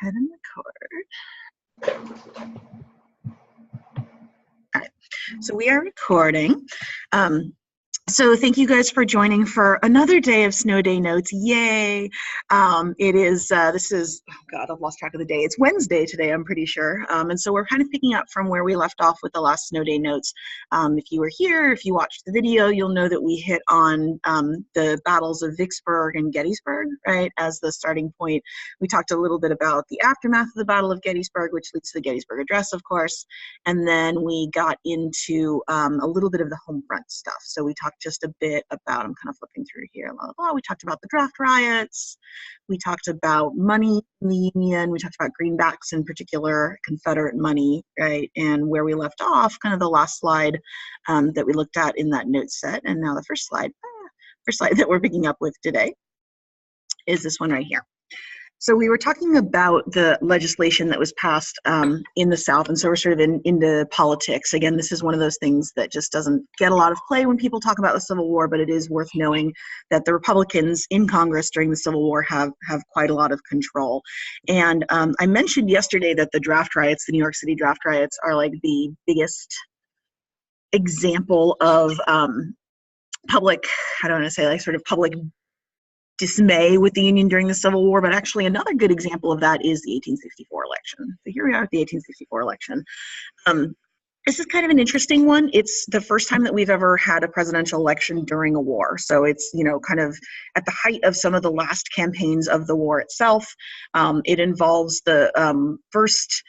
ahead and record. All right, so we are recording. So thank you guys for joining for another day of Snow Day Notes. Yay! It is, this is, oh God, I've lost track of the day. It's Wednesday today, I'm pretty sure. And so we're kind of picking up from where we left off with the last Snow Day Notes. If you were here, if you watched the video, you'll know that we hit on the battles of Vicksburg and Gettysburg, right, as the starting point. We talked a little bit about the aftermath of the Battle of Gettysburg, which leads to the Gettysburg Address, of course. And then we got into a little bit of the home front stuff. So we talked just a bit about, I'm kind of flipping through here, we talked about the draft riots, we talked about money in the Union, we talked about greenbacks in particular, Confederate money, right, and where we left off, kind of the last slide that we looked at in that note set, and now the first slide that we're picking up with today is this one right here. So we were talking about the legislation that was passed in the South, and so we're sort of into politics. Again, this is one of those things that just doesn't get a lot of play when people talk about the Civil War, but it is worth knowing that the Republicans in Congress during the Civil War have quite a lot of control. And I mentioned yesterday that the draft riots, the New York City draft riots, are like the biggest example of public, I don't want to say, like sort of public dismay with the Union during the Civil War, but actually another good example of that is the 1864 election. So here we are at the 1864 election. This is kind of an interesting one. It's the first time that we've ever had a presidential election during a war. So it's, you know, kind of at the height of some of the last campaigns of the war itself. It involves the first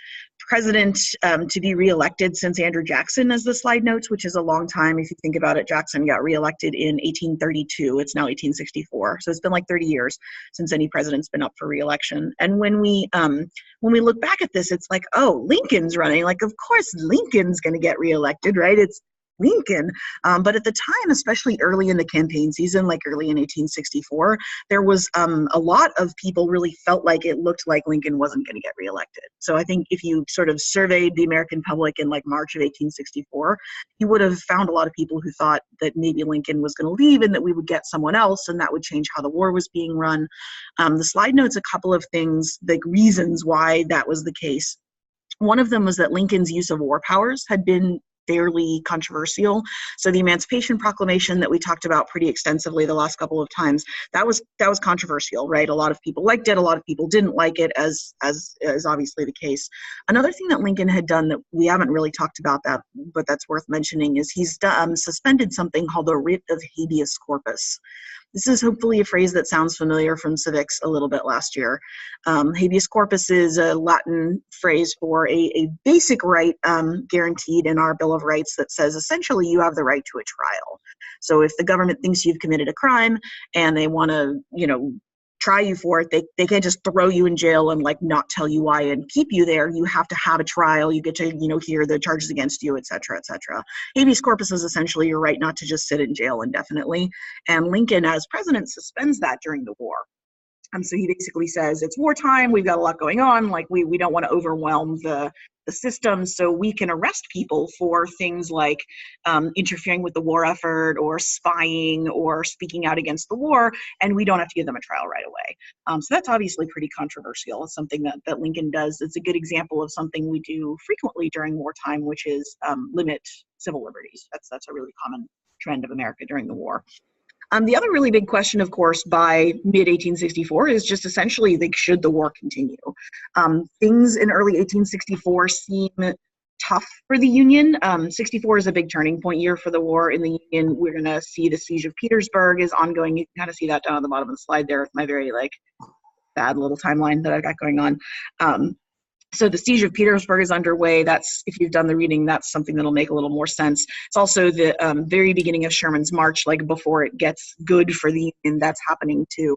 president to be reelected since Andrew Jackson, as the slide notes, which is a long time. If you think about it, Jackson got reelected in 1832. It's now 1864. So it's been like 30 years since any president's been up for reelection. And when we look back at this, it's like, oh, Lincoln's running. Like, of course, Lincoln's going to get reelected, right? It's Lincoln. But at the time, especially early in the campaign season, like early in 1864, there was a lot of people really felt like it looked like Lincoln wasn't going to get reelected. So I think if you sort of surveyed the American public in like March of 1864, you would have found a lot of people who thought that maybe Lincoln was going to leave and that we would get someone else, and that would change how the war was being run. The slide notes a couple of things, like reasons why that was the case. One of them was that Lincoln's use of war powers had been fairly controversial. So the Emancipation Proclamation that we talked about pretty extensively the last couple of times, that was controversial, right? A lot of people liked it, a lot of people didn't like it, as is obviously the case. Another thing that Lincoln had done that we haven't really talked about, that, but that's worth mentioning, is he's suspended something called the writ of habeas corpus. This is hopefully a phrase that sounds familiar from civics a little bit last year. Habeas corpus is a Latin phrase for a basic right guaranteed in our Bill of Rights that says essentially you have the right to a trial. So if the government thinks you've committed a crime and they want to, you know, try you for it, they can't just throw you in jail and like not tell you why and keep you there. You have to have a trial. You get to, you know, hear the charges against you, et cetera, et cetera. Habeas corpus is essentially your right not to just sit in jail indefinitely. And Lincoln, as president, suspends that during the war. So he basically says, it's wartime, we've got a lot going on, like we don't want to overwhelm the system, so we can arrest people for things like interfering with the war effort or spying or speaking out against the war, and we don't have to give them a trial right away. So that's obviously pretty controversial. It's something that Lincoln does. It's a good example of something we do frequently during wartime, which is limit civil liberties. That's a really common trend of America during the war. The other really big question, of course, by mid-1864 is just essentially, like, should the war continue? Things in early 1864 seem tough for the Union. 64 is a big turning point year for the war in the Union. We're going to see the Siege of Petersburg is ongoing. You can kind of see that down at the bottom of the slide there with my very, like, bad little timeline that I've got going on. So the Siege of Petersburg is underway. That's, if you've done the reading, that's something that'll make a little more sense. It's also the very beginning of Sherman's march, like before it gets good for the Union, that's happening too.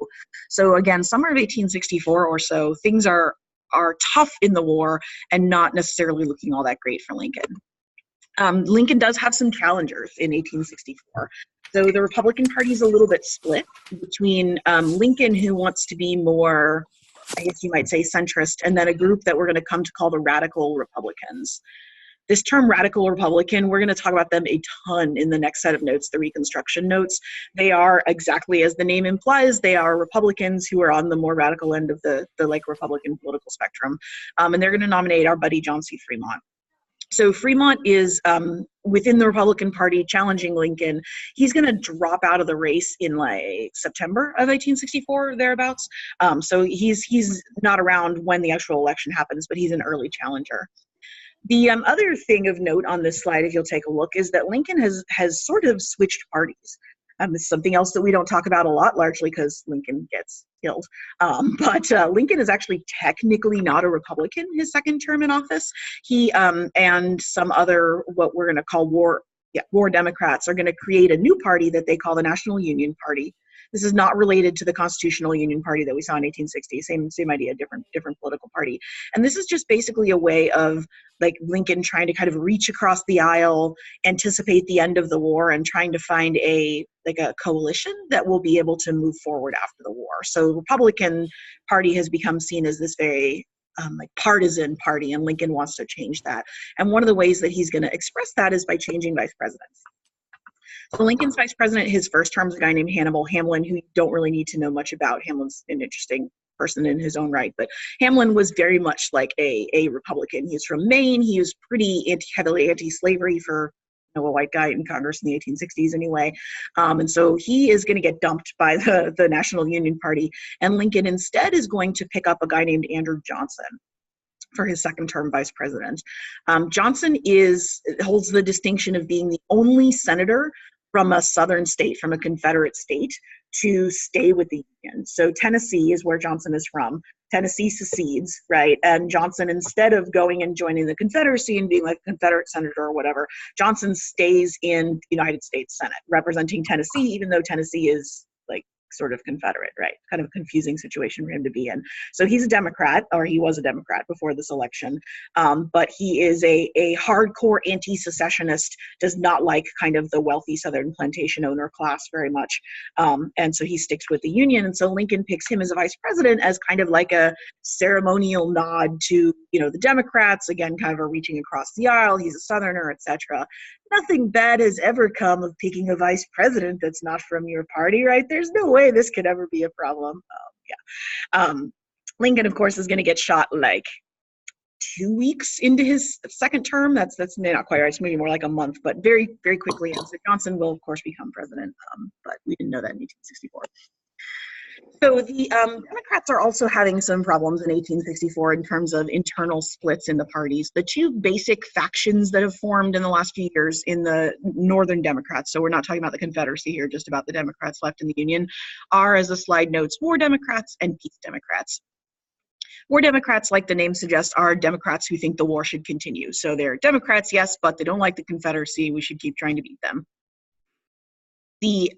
So again, summer of 1864 or so, things are tough in the war and not necessarily looking all that great for Lincoln. Lincoln does have some challengers in 1864. So the Republican Party is a little bit split between Lincoln, who wants to be more, I guess you might say, centrist, and then a group that we're going to come to call the Radical Republicans. This term radical Republican, we're going to talk about them a ton in the next set of notes, the Reconstruction notes. They are, exactly as the name implies, they are Republicans who are on the more radical end of the like Republican political spectrum. And they're going to nominate our buddy John C. Fremont. So Fremont is within the Republican Party challenging Lincoln. He's going to drop out of the race in like September of 1864, thereabouts. So he's not around when the actual election happens, but he's an early challenger. The other thing of note on this slide, if you'll take a look, is that Lincoln has sort of switched parties. This is something else that we don't talk about a lot, largely because Lincoln gets killed. But Lincoln is actually technically not a Republican his second term in office. He and some other, what we're going to call war Democrats, are going to create a new party that they call the National Union Party. This is not related to the Constitutional Union Party that we saw in 1860. Same idea, different political party. And this is just basically a way of like Lincoln trying to kind of reach across the aisle, anticipate the end of the war, and trying to find a coalition that will be able to move forward after the war. So the Republican Party has become seen as this very like partisan party, and Lincoln wants to change that. And one of the ways that he's going to express that is by changing vice presidents. So Lincoln's vice president, his first term is a guy named Hannibal Hamlin, who you don't really need to know much about. Hamlin's an interesting person in his own right, but Hamlin was very much like a Republican. He's from Maine. He was pretty heavily anti-slavery for a white guy in Congress in the 1860s anyway. And so he is going to get dumped by the National Union Party, and Lincoln instead is going to pick up a guy named Andrew Johnson for his second term vice president. Johnson holds the distinction of being the only senator from a southern state, from a Confederate state, to stay with the Union. So Tennessee is where Johnson is from. Tennessee secedes, right? And Johnson, instead of going and joining the Confederacy and being like a Confederate senator or whatever, Johnson stays in the United States Senate, representing Tennessee, even though Tennessee is like sort of Confederate, right? Kind of a confusing situation for him to be in. So he's a Democrat, or he was a Democrat before this election, but he is a hardcore anti-secessionist, does not like kind of the wealthy Southern plantation owner class very much. And so he sticks with the Union. And so Lincoln picks him as a vice president as kind of like a ceremonial nod to, the Democrats, again, kind of a reaching across the aisle. He's a Southerner, etc. Nothing bad has ever come of picking a vice president that's not from your party, right? There's no way this could ever be a problem. Lincoln, of course, is going to get shot like 2 weeks into his second term. That's not quite right. It's maybe more like a month, but very, very quickly. And so Johnson will, of course, become president, but we didn't know that in 1864. So the Democrats are also having some problems in 1864 in terms of internal splits in the parties. The two basic factions that have formed in the last few years in the Northern Democrats, so we're not talking about the Confederacy here, just about the Democrats left in the Union, are, as the slide notes, War Democrats and Peace Democrats. War Democrats, like the name suggests, are Democrats who think the war should continue. So they're Democrats, yes, but they don't like the Confederacy. We should keep trying to beat them. The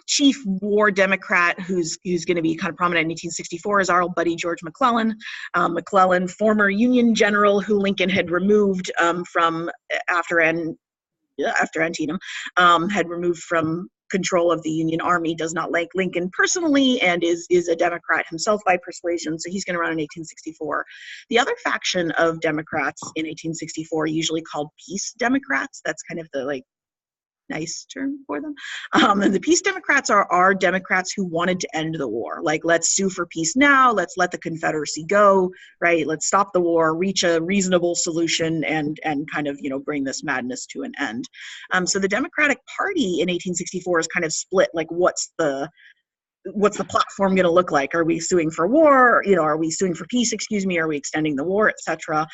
chief war Democrat who's going to be kind of prominent in 1864 is our old buddy George McClellan. McClellan, former Union general who Lincoln had removed from after Antietam, had removed from control of the Union Army, does not like Lincoln personally, and is a Democrat himself by persuasion, so he's going to run in 1864. The other faction of Democrats in 1864, usually called Peace Democrats, that's kind of the nice term for them. And the Peace Democrats are Democrats who wanted to end the war. Like, let's sue for peace now, let's let the Confederacy go, right? Let's stop the war, reach a reasonable solution, and kind of, bring this madness to an end. So the Democratic Party in 1864 is kind of split, like what's the platform going to look like? Are we suing for war? Are we suing for peace, Are we extending the war, etc.?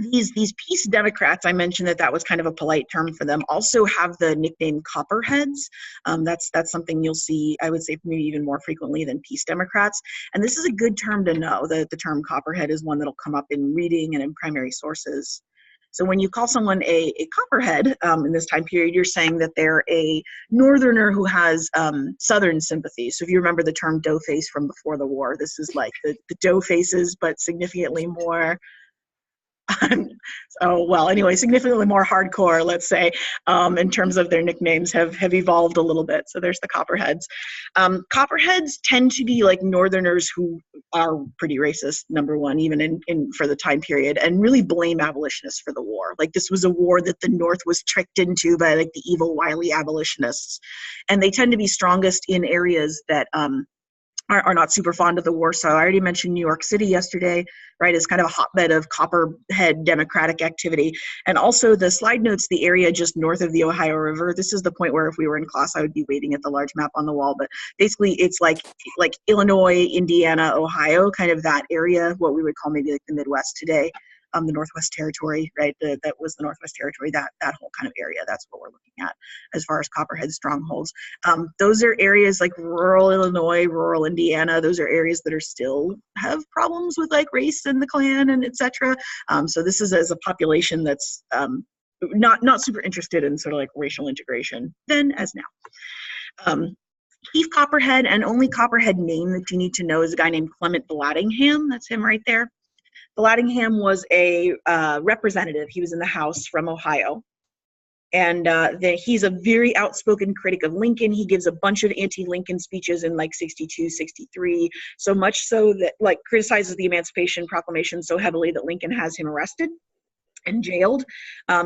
These Peace Democrats, I mentioned that was kind of a polite term for them, also have the nickname Copperheads. That's something you'll see, I would say, maybe even more frequently than Peace Democrats. And this is a good term to know. The term Copperhead is one that'll come up in reading and in primary sources. So when you call someone a Copperhead in this time period, you're saying that they're a Northerner who has Southern sympathy. So if you remember the term doughface from before the war, this is like the doughfaces, but significantly more So, well, anyway, significantly more hardcore, let's say, in terms of their nicknames have evolved a little bit. So there's the Copperheads. Copperheads tend to be like Northerners who are pretty racist, number one, even in for the time period, and really blame abolitionists for the war. Like, this was a war that the North was tricked into by like the evil, wily abolitionists. And they tend to be strongest in areas that are not super fond of the war. So I already mentioned New York City yesterday, right, as kind of a hotbed of Copperhead Democratic activity. And also the slide notes the area just north of the Ohio River. This is the point where if we were in class, I would be waving at the large map on the wall. But basically it's like Illinois, Indiana, Ohio, kind of that area, what we would call maybe like the Midwest today. The Northwest Territory, right? That was the Northwest Territory, that whole kind of area. That's what we're looking at as far as Copperhead strongholds. Those are areas like rural Illinois, rural Indiana. Those are areas that are still have problems with like race and the Klan and etc. So this is as a population that's not super interested in sort of like racial integration then as now. Chief Copperhead and only Copperhead name that you need to know is a guy named Clement Blattingham. That's him right there. Blattingham was a representative. He was in the House from Ohio. And he's a very outspoken critic of Lincoln. He gives a bunch of anti-Lincoln speeches in like 62, 63, so much so that like criticizes the Emancipation Proclamation so heavily that Lincoln has him arrested and jailed.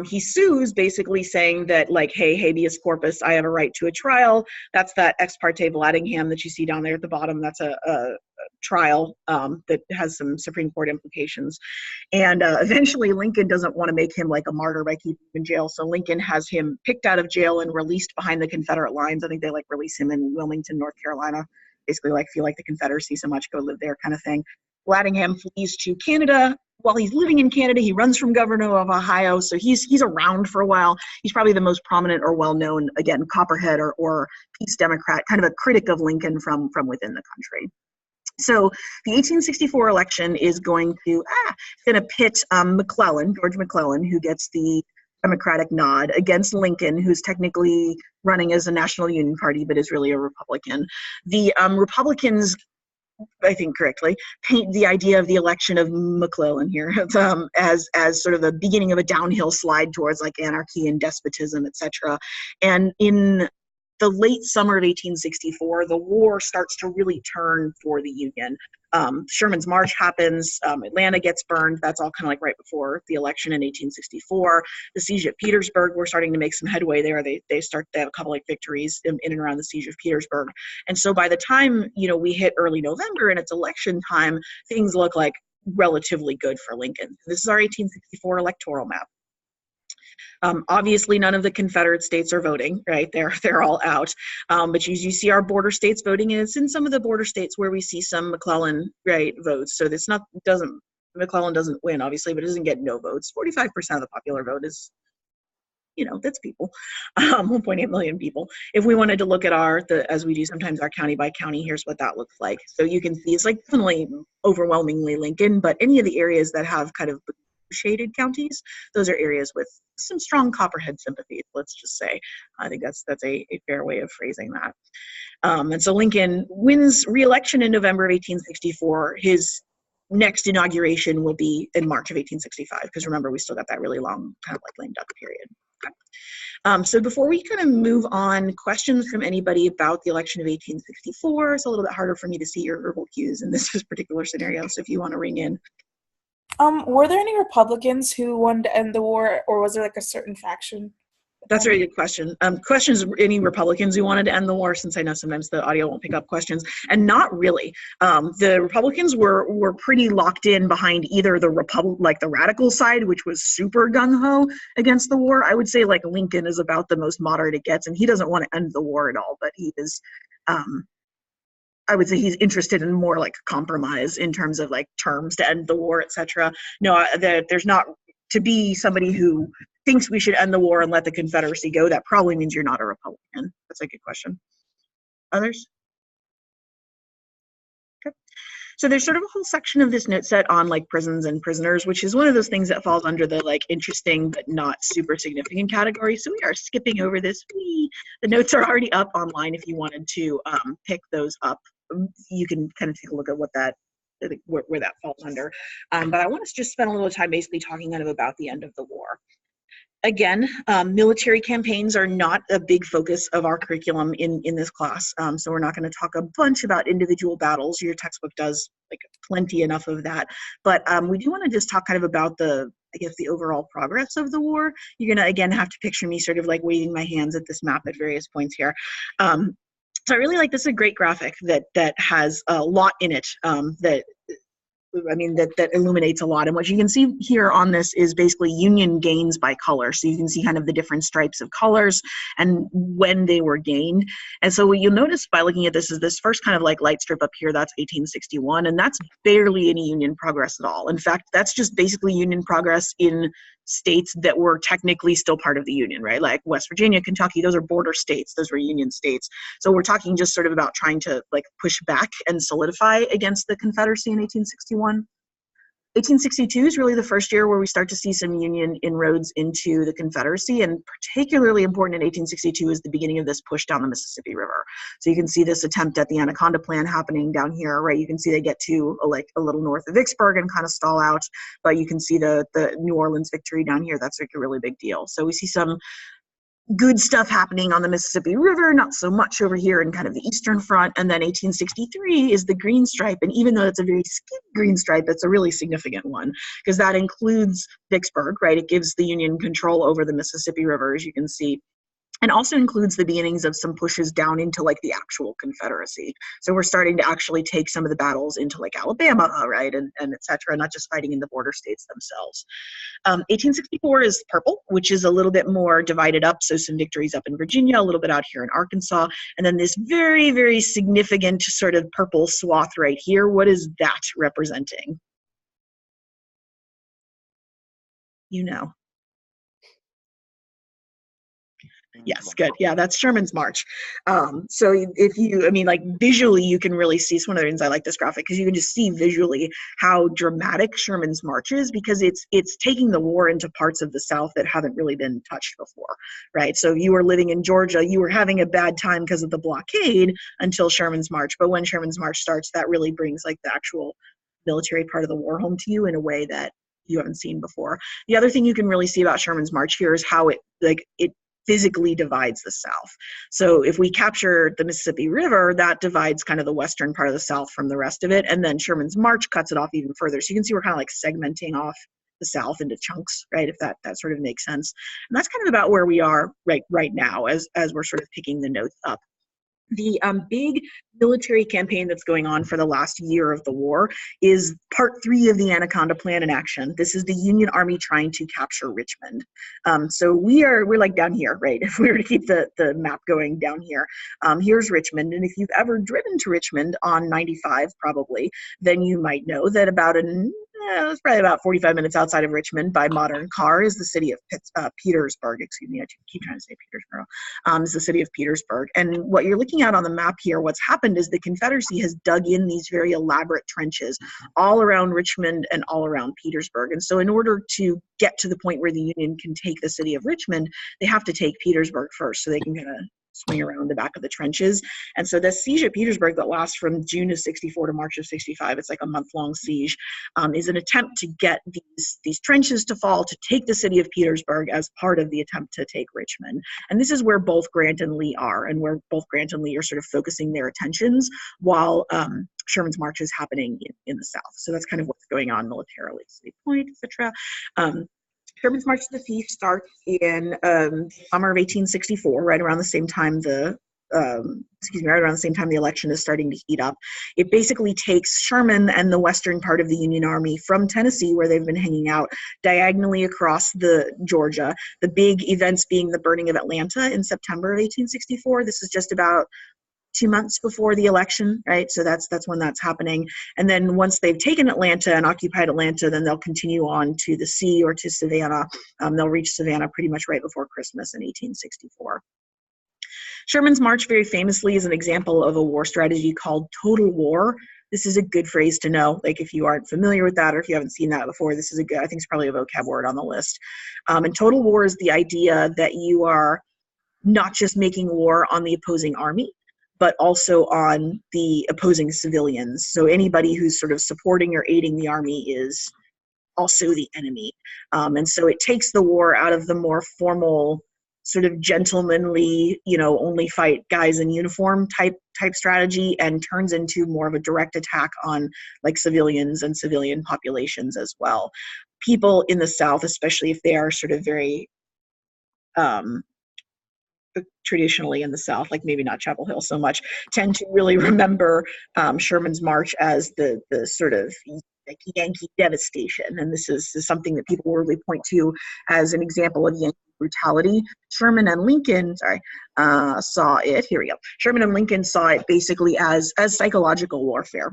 He sues basically saying that like, hey, habeas corpus, I have a right to a trial. That's that ex parte Blattingham that you see down there at the bottom. That's a trial that has some Supreme Court implications. And eventually Lincoln doesn't want to make him like a martyr by keeping him in jail. So Lincoln has him picked out of jail and released behind the Confederate lines. I think they like release him in Wilmington, North Carolina. Basically like feel like the Confederacy so much, go live there kind of thing. Blattingham flees to Canada. While he's living in Canada, he runs from governor of Ohio, so he's around for a while. He's probably the most prominent or well-known, again, Copperhead or Peace Democrat, kind of a critic of Lincoln from within the country. So the 1864 election is going to pit McClellan, George McClellan, who gets the Democratic nod, against Lincoln, who's technically running as a National Union Party, but is really a Republican. The Republicans, I think correctly, paint the idea of the election of McClellan here as sort of the beginning of a downhill slide towards like anarchy and despotism, etc. And in the late summer of 1864, the war starts to really turn for the Union. Sherman's March happens, Atlanta gets burned. That's all kind of like right before the election in 1864. The siege of Petersburg, we're starting to make some headway there. They have a couple like victories in and around the siege of Petersburg. And so by the time, we hit early November and it's election time, things look like relatively good for Lincoln. This is our 1864 electoral map. Obviously, none of the Confederate states are voting, right? They're all out. But you see our border states voting, and it's in some of the border states where we see some McClellan, right, votes. So this McClellan doesn't win, obviously, but it doesn't get no votes. 45% of the popular vote is, that's people, 1.8 million people. If we wanted to look at as we do sometimes, our county by county, here's what that looks like. So you can see it's like definitely overwhelmingly Lincoln, but any of the areas that have kind of shaded counties, those are areas with some strong Copperhead sympathies, let's just say. I think that's a fair way of phrasing that. And so Lincoln wins re-election in November of 1864. His next inauguration will be in March of 1865, because remember, we still got that really long kind of like lame duck period. Okay. So before we kind of move on, questions from anybody about the election of 1864. It's a little bit harder for me to see your verbal cues in this particular scenario, so if you want to ring in. Were there any Republicans who wanted to end the war, or was there like a certain faction? That's a very good question. Questions, any Republicans who wanted to end the war, since I know sometimes the audio won't pick up questions, and not really. The Republicans were pretty locked in behind either the the radical side, which was super gung-ho against the war. I would say like Lincoln is about the most moderate it gets, and he doesn't want to end the war at all, but he is, I would say he's interested in more like compromise in terms of like terms to end the war, etc. No, there's not, to be somebody who thinks we should end the war and let the Confederacy go, that probably means you're not a Republican. That's a good question. Others? Okay. So there's sort of a whole section of this note set on like prisons and prisoners, which is one of those things that falls under the like interesting but not super significant category. So we are skipping over this. The notes are already up online if you wanted to pick those up. You can kind of take a look at what that where that falls under. But I want to just spend a little time basically talking kind of about the end of the war. Again, military campaigns are not a big focus of our curriculum in this class. So we're not going to talk a bunch about individual battles. Your textbook does like plenty enough of that. But we do want to just talk kind of about the overall progress of the war. You're going to, again, have to picture me sort of like waving my hands at this map at various points here. So I really like this. Is a great graphic that has a lot in it that illuminates a lot. And what you can see here on this is basically Union gains by color. So you can see kind of the different stripes of colors and when they were gained. And so what you'll notice by looking at this is this first kind of like light strip up here, that's 1861, and that's barely any Union progress at all. In fact, that's just basically Union progress in states that were technically still part of the Union, right? Like West Virginia, Kentucky, those are border states. Those were Union states. So we're talking just sort of about trying to like push back and solidify against the Confederacy in 1861. 1862 is really the first year where we start to see some Union inroads into the Confederacy, and particularly important in 1862 is the beginning of this push down the Mississippi River. So you can see this attempt at the Anaconda Plan happening down here, right? You can see they get to like a little north of Vicksburg and kind of stall out, but you can see the New Orleans victory down here. That's like a really big deal. So we see some good stuff happening on the Mississippi River, not so much over here in kind of the Eastern Front. And then 1863 is the green stripe. And even though it's a very skinny green stripe, it's a really significant one because that includes Vicksburg, right? It gives the Union control over the Mississippi River, as you can see. And also includes the beginnings of some pushes down into like the actual Confederacy. So we're starting to actually take some of the battles into like Alabama, right, and et cetera, not just fighting in the border states themselves. 1864 is purple, which is a little bit more divided up. So some victories up in Virginia, a little bit out here in Arkansas, and then this very, very significant sort of purple swath right here. What is that representing? You know. Yes, good. Yeah, that's Sherman's March. So if you, I mean, like visually, you can really see, it's one of the reasons I like this graphic, because you can just see visually how dramatic Sherman's March is, because it's taking the war into parts of the South that haven't really been touched before, right? So if you were living in Georgia, you were having a bad time because of the blockade until Sherman's March. But when Sherman's March starts, that really brings like the actual military part of the war home to you in a way that you haven't seen before. The other thing you can really see about Sherman's March here is how it physically divides the South. So if we capture the Mississippi River, that divides kind of the western part of the South from the rest of it. And then Sherman's March cuts it off even further. So you can see we're kind of like segmenting off the South into chunks, right? If that sort of makes sense. And that's kind of about where we are right now as we're sort of picking the notes up. The big military campaign that's going on for the last year of the war is part 3 of the Anaconda Plan in action. This is the Union Army trying to capture Richmond. So we're like down here, right? If we were to keep the map going down here, here's Richmond. And if you've ever driven to Richmond on 95, probably, then you might know that it's probably about 45 minutes outside of Richmond by modern car is the city of Petersburg. Excuse me, I keep trying to say Petersburg. Is the city of Petersburg. And what you're looking at on the map here, what's happened is the Confederacy has dug in these very elaborate trenches all around Richmond and all around Petersburg. And so in order to get to the point where the Union can take the city of Richmond, they have to take Petersburg first so they can kind of swing around the back of the trenches. And so the siege of Petersburg that lasts from June of 64 to March of 65, it's like a month-long siege, is an attempt to get these trenches to fall, to take the city of Petersburg as part of the attempt to take Richmond. And this is where both Grant and Lee are, and where both Grant and Lee are sort of focusing their attentions while Sherman's March is happening in the South. So that's kind of what's going on militarily, City Point, etc. Sherman's March to the Sea starts in summer of 1864, right around the same time the election is starting to heat up. It basically takes Sherman and the western part of the Union Army from Tennessee, where they've been hanging out, diagonally across the Georgia. The big events being the burning of Atlanta in September of 1864. This is just about 2 months before the election, right? So that's when that's happening. And then once they've taken Atlanta and occupied Atlanta, then they'll continue on to the sea or to Savannah. They'll reach Savannah pretty much right before Christmas in 1864. Sherman's March very famously is an example of a war strategy called total war. This is a good phrase to know, like if you aren't familiar with that or if you haven't seen that before, this is a good, I think it's probably a vocab word on the list. And total war is the idea that you are not just making war on the opposing army, but also on the opposing civilians. So anybody who's sort of supporting or aiding the army is also the enemy. And so it takes the war out of the more formal, sort of gentlemanly, only fight guys in uniform type strategy, and turns into more of a direct attack on like civilians and civilian populations as well. People in the South, especially if they are sort of very traditionally in the South, like maybe not Chapel Hill so much, tend to really remember Sherman's march as the sort of like Yankee devastation. And this is something that people really point to as an example of Yankee brutality. Sherman and Lincoln, saw it. Here we go. Sherman and Lincoln saw it basically as psychological warfare.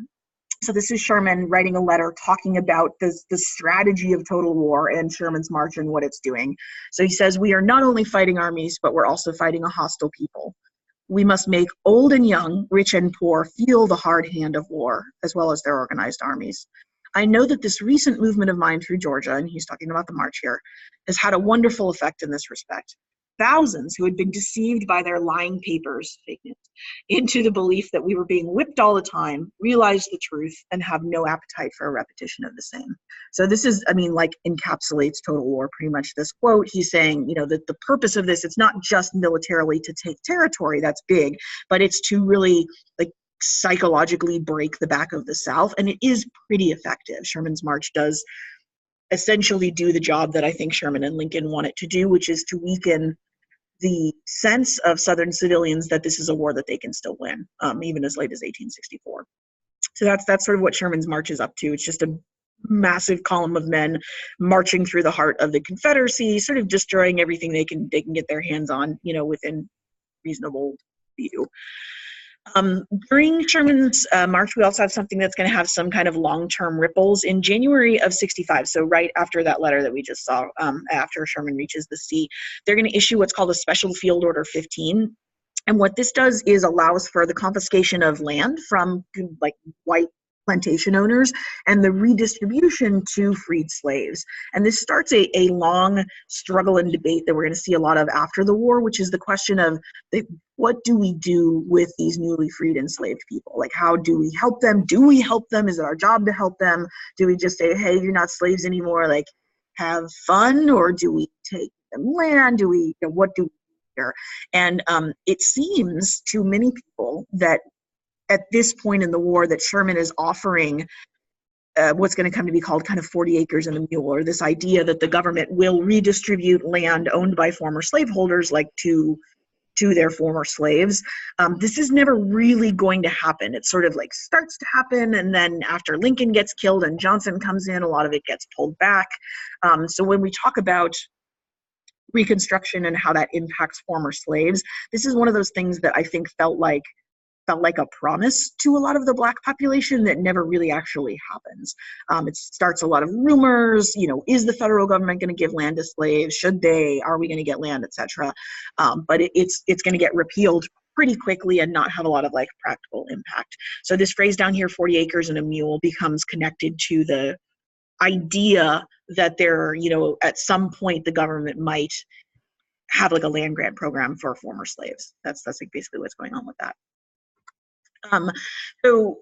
So this is Sherman writing a letter talking about the strategy of total war and Sherman's march and what it's doing. So he says, "We are not only fighting armies, but we're also fighting a hostile people. We must make old and young, rich and poor, feel the hard hand of war, as well as their organized armies. I know that this recent movement of mine through Georgia," and he's talking about the march here, "has had a wonderful effect in this respect. Thousands who had been deceived by their lying papers, fake news, into the belief that we were being whipped all the time, realize the truth and have no appetite for a repetition of the same." So this is, encapsulates total war pretty much, this quote. He's saying, that the purpose of this, it's not just militarily to take territory, that's big, but it's to really psychologically break the back of the South, and it is pretty effective. Sherman's march does essentially do the job that I think Sherman and Lincoln want it to do, which is to weaken the sense of Southern civilians that this is a war that they can still win, even as late as 1864. So that's sort of what Sherman's march is up to. It's just a massive column of men marching through the heart of the Confederacy, sort of destroying everything they can get their hands on, within reasonable view. During Sherman's march, we also have something that's going to have some kind of long-term ripples. In January of 65, so right after that letter that we just saw, after Sherman reaches the sea, they're going to issue what's called a Special Field Order 15. And what this does is allows for the confiscation of land from white plantation owners and the redistribution to freed slaves. And this starts a long struggle and debate that we're going to see a lot of after the war, which is the question of what do we do with these newly freed enslaved people? Like, how do we help them? Do we help them? Is it our job to help them? Do we just say, hey, you're not slaves anymore, have fun? Or do we take them land? What do we do here? And it seems to many people that at this point in the war that Sherman is offering what's going to come to be called kind of 40 acres and a mule, or this idea that the government will redistribute land owned by former slaveholders to their former slaves. This is never really going to happen. It sort of starts to happen, and then after Lincoln gets killed and Johnson comes in, a lot of it gets pulled back. So when we talk about Reconstruction and how that impacts former slaves, this is one of those things that I think felt like a promise to a lot of the Black population that never really actually happens. It starts a lot of rumors, is the federal government going to give land to slaves? Should they? Are we going to get land, etc.? But it's going to get repealed pretty quickly and not have a lot of practical impact. So this phrase down here, 40 acres and a mule, becomes connected to the idea that at some point the government might have a land grant program for former slaves. That's basically what's going on with that. So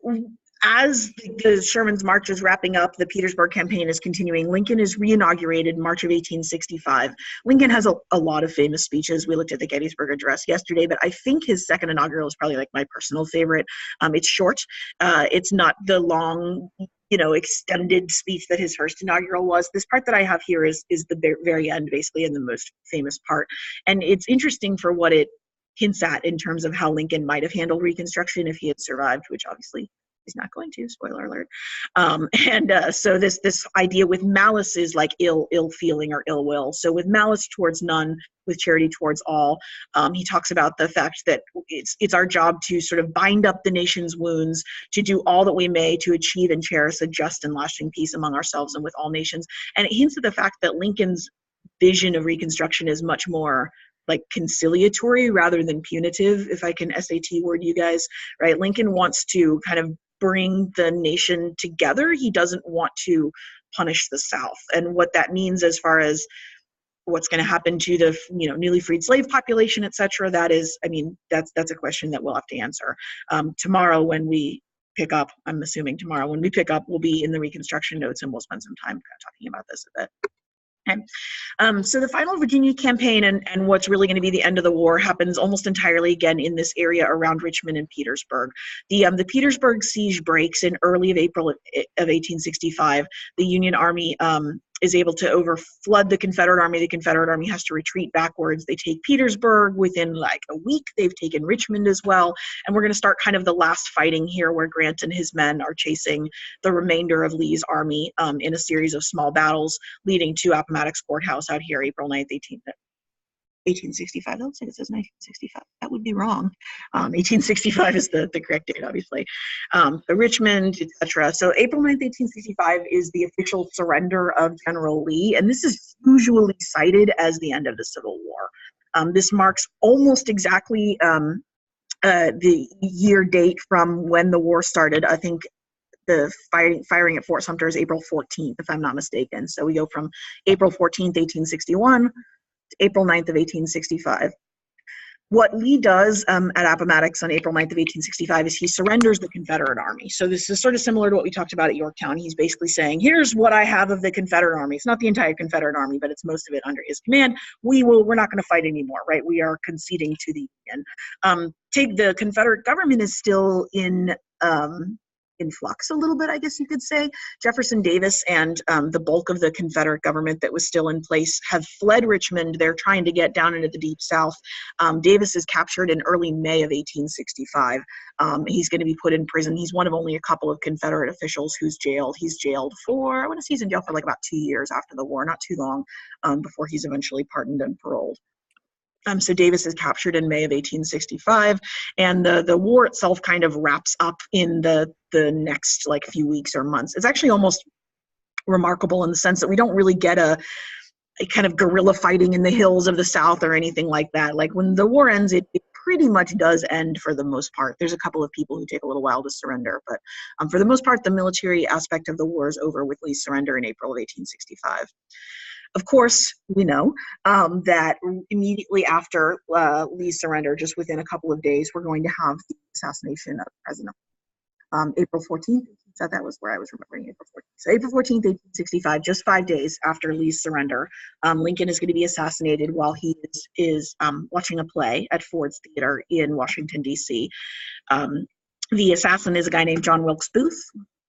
as the Sherman's march is wrapping up, the Petersburg campaign is continuing. Lincoln is re-inaugurated March of 1865. Lincoln has a lot of famous speeches. We looked at the Gettysburg Address yesterday, but I think his second inaugural is probably my personal favorite. It's short. It's not the long, extended speech that his first inaugural was. This part that I have here is the very end, basically, and the most famous part. And it's interesting for what it hints at in terms of how Lincoln might have handled Reconstruction if he had survived, which obviously he's not going to, spoiler alert. So this idea with malice is ill feeling or ill will. So with malice towards none, with charity towards all. He talks about the fact that it's our job to sort of bind up the nation's wounds, to do all that we may to achieve and cherish a just and lasting peace among ourselves and with all nations. And it hints at the fact that Lincoln's vision of Reconstruction is much more conciliatory rather than punitive, if I can SAT word you guys, right? Lincoln wants to kind of bring the nation together. He doesn't want to punish the South. And what that means as far as what's going to happen to the newly freed slave population, et cetera. That is, I mean, that's a question that we'll have to answer. Tomorrow when we pick up, I'm assuming tomorrow when we pick up, we'll be in the Reconstruction notes and we'll spend some time talking about this a bit. Okay. So the final Virginia campaign and what's really going to be the end of the war happens almost entirely again in this area around Richmond and Petersburg. The Petersburg siege breaks in early of April of 1865. The Union Army is able to overflood the Confederate Army. The Confederate Army has to retreat backwards. They take Petersburg within like a week. They've taken Richmond as well. And we're going to start kind of the last fighting here where Grant and his men are chasing the remainder of Lee's army in a series of small battles leading to Appomattox Courthouse out here, April 9th, 1865. That looks like it says 1965. That would be wrong. 1865 is the correct date, obviously. The Richmond, etc. So April 9th, 1865 is the official surrender of General Lee, and this is usually cited as the end of the Civil War. This marks almost exactly the year date from when the war started. I think the firing at Fort Sumter is April 14th, if I'm not mistaken. So we go from April 14th, 1861, April 9th of 1865. What Lee does at Appomattox on April 9th of 1865 is he surrenders the Confederate Army. So this is sort of similar to what we talked about at Yorktown. He's basically saying, here's what I have of the Confederate Army. It's not the entire Confederate Army, but it's most of it under his command. We're not going to fight anymore, right? We are conceding to the Union. The Confederate government is still in flux a little bit, I guess you could say. Jefferson Davis and the bulk of the Confederate government that was still in place have fled Richmond. They're trying to get down into the Deep South. Davis is captured in early May of 1865. He's going to be put in prison. He's one of only a couple of Confederate officials who's jailed. He's jailed for, I want to say he's in jail for like about 2 years after the war, not too long before he's eventually pardoned and paroled. So Davis is captured in May of 1865, and the war itself kind of wraps up in the next like few weeks or months. It's actually almost remarkable in the sense that we don't really get a kind of guerrilla fighting in the hills of the South or anything like that. Like when the war ends, it pretty much does end for the most part. There's a couple of people who take a little while to surrender, but for the most part, the military aspect of the war is over with Lee's surrender in April of 1865. Of course, we know that immediately after Lee's surrender, just within a couple of days, we're going to have the assassination of President April 14th. That was where I was remembering April 14th. So April 14th, 1865, just 5 days after Lee's surrender, Lincoln is going to be assassinated while he is watching a play at Ford's Theater in Washington, D.C. The assassin is a guy named John Wilkes Booth,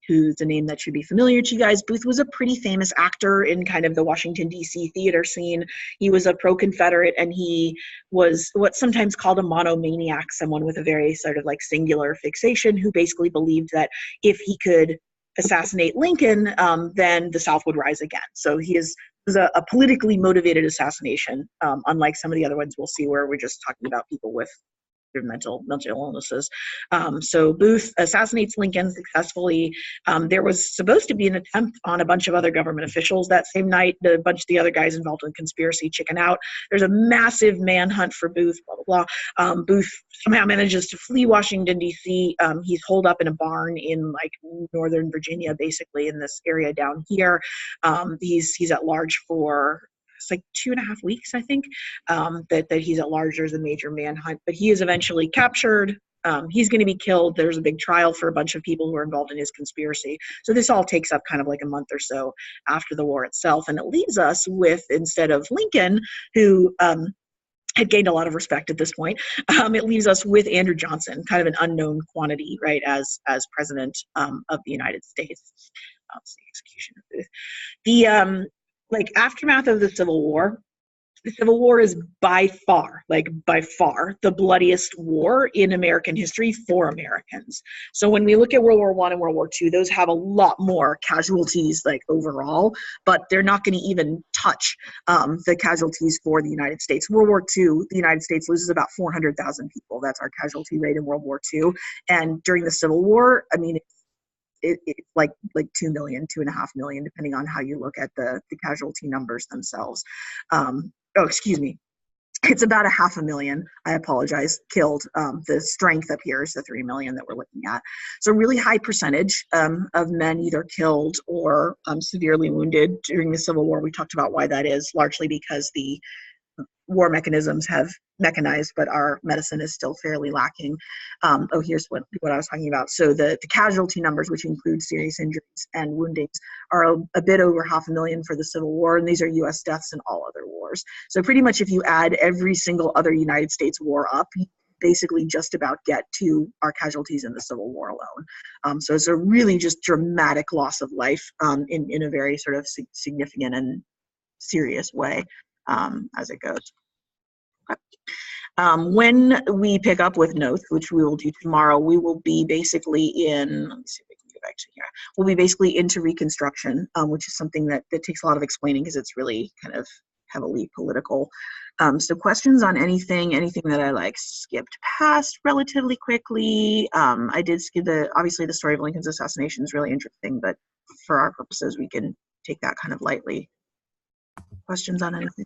who's a name that should be familiar to you guys. Booth was a pretty famous actor in kind of the Washington, D.C. theater scene. He was a pro-Confederate, and he was what's sometimes called a monomaniac, someone with a very sort of like singular fixation who basically believed that if he could assassinate Lincoln, then the South would rise again. So was a politically motivated assassination, unlike some of the other ones we'll see where we're just talking about people with mental illnesses. So Booth assassinates Lincoln successfully. There was supposed to be an attempt on a bunch of other government officials that same night. A bunch of the other guys involved in conspiracy chicken out. There's a massive manhunt for Booth, blah, blah, blah. Booth somehow manages to flee Washington, D.C. He's holed up in a barn in like Northern Virginia, basically in this area down here. He's at large for it's like 2.5 weeks, I think, that he's at large. There's a major manhunt, but he is eventually captured. He's going to be killed. There's a big trial for a bunch of people who are involved in his conspiracy. So this all takes up kind of like a month or so after the war itself. And it leaves us with, instead of Lincoln, who had gained a lot of respect at this point, it leaves us with Andrew Johnson, kind of an unknown quantity, right, as president of the United States. That's the execution of Booth. The aftermath of the Civil War is by far the bloodiest war in American history for Americans. So when we look at World War I and World War II, those have a lot more casualties like overall, but they're not going to even touch the casualties for the United States. World War II, the United States loses about 400,000 people. That's our casualty rate in World War II. And during the Civil War, I mean, it's like 2 million, 2.5 million, depending on how you look at the casualty numbers themselves. Excuse me. It's about 500,000, I apologize, killed. The strength up here is the 3 million that we're looking at. So really high percentage of men either killed or severely wounded during the Civil War. We talked about why that is, largely because the war mechanisms have mechanized, but our medicine is still fairly lacking. Here's what I was talking about. So the casualty numbers, which include serious injuries and woundings, are a bit over 500,000 for the Civil War, and these are U.S. deaths in all other wars. So pretty much if you add every single other United States war up, you basically just about get to our casualties in the Civil War alone. So it's a really just dramatic loss of life in a very sort of significant and serious way as it goes. When we pick up with notes, which we will do tomorrow, we will be basically in, let me see if I can get back to here. We'll be basically into Reconstruction, which is something that takes a lot of explaining because it's really kind of heavily political. So questions on anything that I like skipped past relatively quickly. I did skip obviously the story of Lincoln's assassination is really interesting, but for our purposes, we can take that kind of lightly. Questions on anything?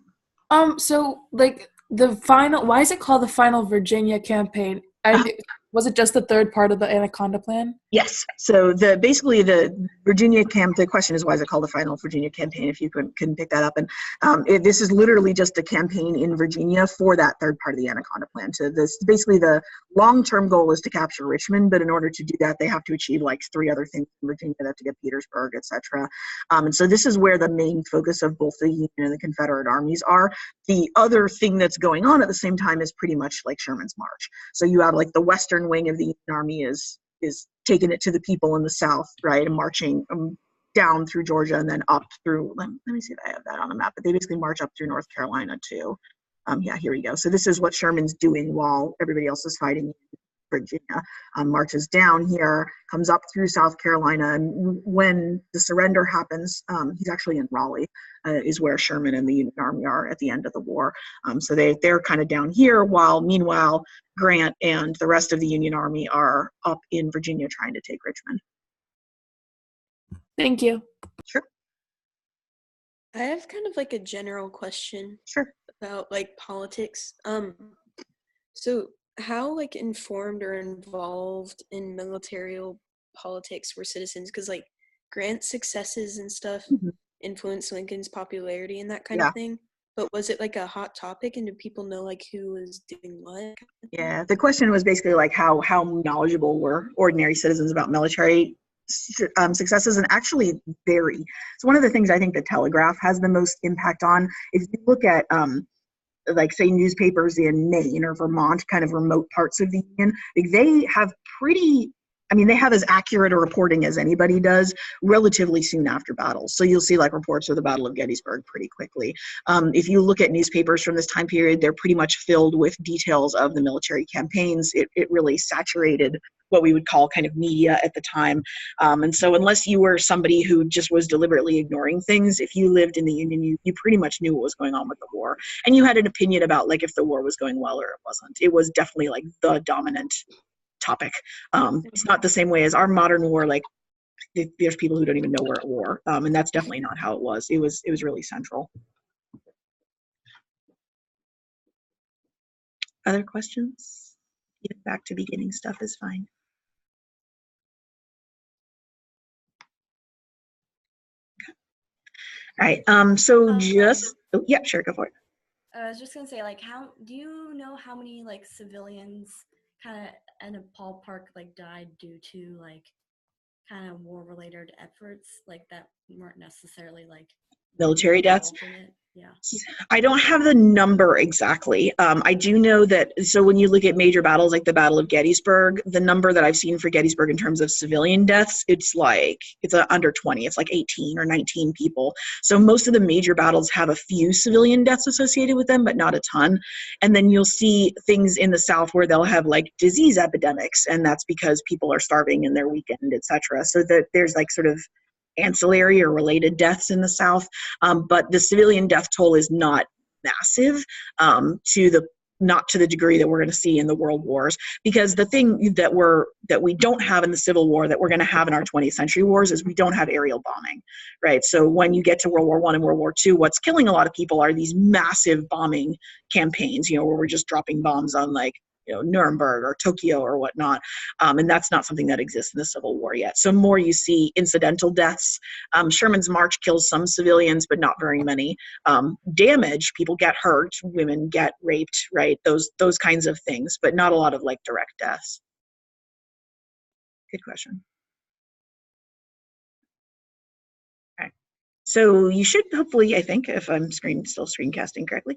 So like why is it called the final Virginia campaign? Was it just the third part of the Anaconda Plan? Yes. So basically the Virginia the question is, why is it called the final Virginia campaign, if you couldn't pick that up. And this is literally just a campaign in Virginia for that third part of the Anaconda Plan. So basically the long-term goal is to capture Richmond, but in order to do that, they have to achieve like 3 other things in Virginia. They have to get Petersburg, etc. And so this is where the main focus of both the Union and the Confederate armies are. The other thing that's going on at the same time is pretty much like Sherman's March. So you have like the western wing of the Union Army is taking it to the people in the South, right, and marching down through Georgia and then up through, let me see if I have that on a map, but they basically march up through North Carolina too. Yeah, here we go. So this is what Sherman's doing while everybody else is fighting in Virginia. Marches down here, comes up through South Carolina, and when the surrender happens, he's actually in Raleigh, is where Sherman and the Union Army are at the end of the war. So they're kind of down here, while meanwhile Grant and the rest of the Union Army are up in Virginia trying to take Richmond. Thank you. Sure. I have kind of like a general question. Sure. About like politics. So how like informed or involved in military politics were citizens? Because like Grant's successes and stuff influenced Lincoln's popularity and that kind of thing. But was it like a hot topic, and did people know like who was doing what? Yeah, the question was basically like how knowledgeable were ordinary citizens about military successes, and actually vary. So one of the things I think the Telegraph has the most impact on, if you look at like say newspapers in Maine or Vermont, kind of remote parts of the Union, they have they have as accurate a reporting as anybody does relatively soon after battles. So you'll see like reports of the Battle of Gettysburg pretty quickly. If you look at newspapers from this time period, they're pretty much filled with details of the military campaigns. It really saturated what we would call kind of media at the time. And so unless you were somebody who just was deliberately ignoring things, if you lived in the Union, you pretty much knew what was going on with the war. And you had an opinion about like if the war was going well or it wasn't. It was definitely like the dominant topic. It's not the same way as our modern war. Like there's people who don't even know we're at war, and that's definitely not how it was. It was really central. Other questions? Even back to beginning stuff is fine. Okay. All right. So yeah, sure, go for it. I was just gonna say, like, do you know how many like civilians kind of in a ballpark like died due to like kind of war related efforts like that weren't necessarily like military deaths? Yeah. I don't have the number exactly. I do know that, so when you look at major battles like the Battle of Gettysburg, the number that I've seen for Gettysburg in terms of civilian deaths, it's under 20. It's like 18 or 19 people. So most of the major battles have a few civilian deaths associated with them, but not a ton. And then you'll see things in the South where they'll have like disease epidemics, and that's because people are starving and they're weakened, etc. So that there's like sort of ancillary or related deaths in the South, but the civilian death toll is not massive to the not to the degree that we're going to see in the world wars, because the thing that we don't have in the Civil War that we're going to have in our 20th century wars is we don't have aerial bombing, right? So when you get to World War I and World War II, what's killing a lot of people are these massive bombing campaigns, where we're just dropping bombs on Nuremberg or Tokyo or whatnot. And that's not something that exists in the Civil War yet. So more you see incidental deaths. Sherman's march kills some civilians, but not very many. Damage, people get hurt, women get raped, right? Those kinds of things, but not a lot of direct deaths. Good question. So you should hopefully, I think, if I'm still screencasting correctly,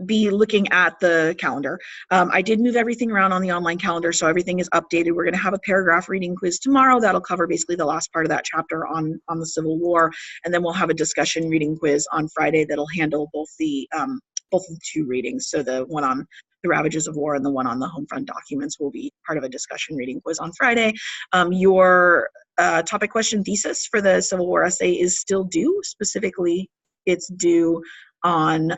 be looking at the calendar. I did move everything around on the online calendar, so everything is updated. We're going to have a paragraph reading quiz tomorrow. That'll cover basically the last part of that chapter on the Civil War, and then we'll have a discussion reading quiz on Friday that'll handle both the two readings. So the one on the Ravages of War and the one on the Homefront documents will be part of a discussion reading quiz on Friday. Your topic question thesis for the Civil War essay is still due. Specifically, it's due on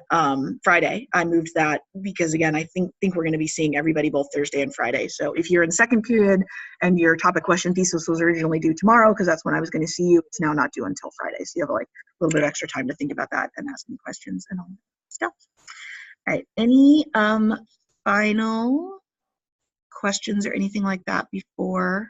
Friday. I moved that because, again, I think we're going to be seeing everybody both Thursday and Friday. So if you're in second period and your topic question thesis was originally due tomorrow, because that's when I was going to see you, it's now not due until Friday. So you have a little bit of extra time to think about that and ask me questions and all that stuff. All right. Any final questions or anything like that before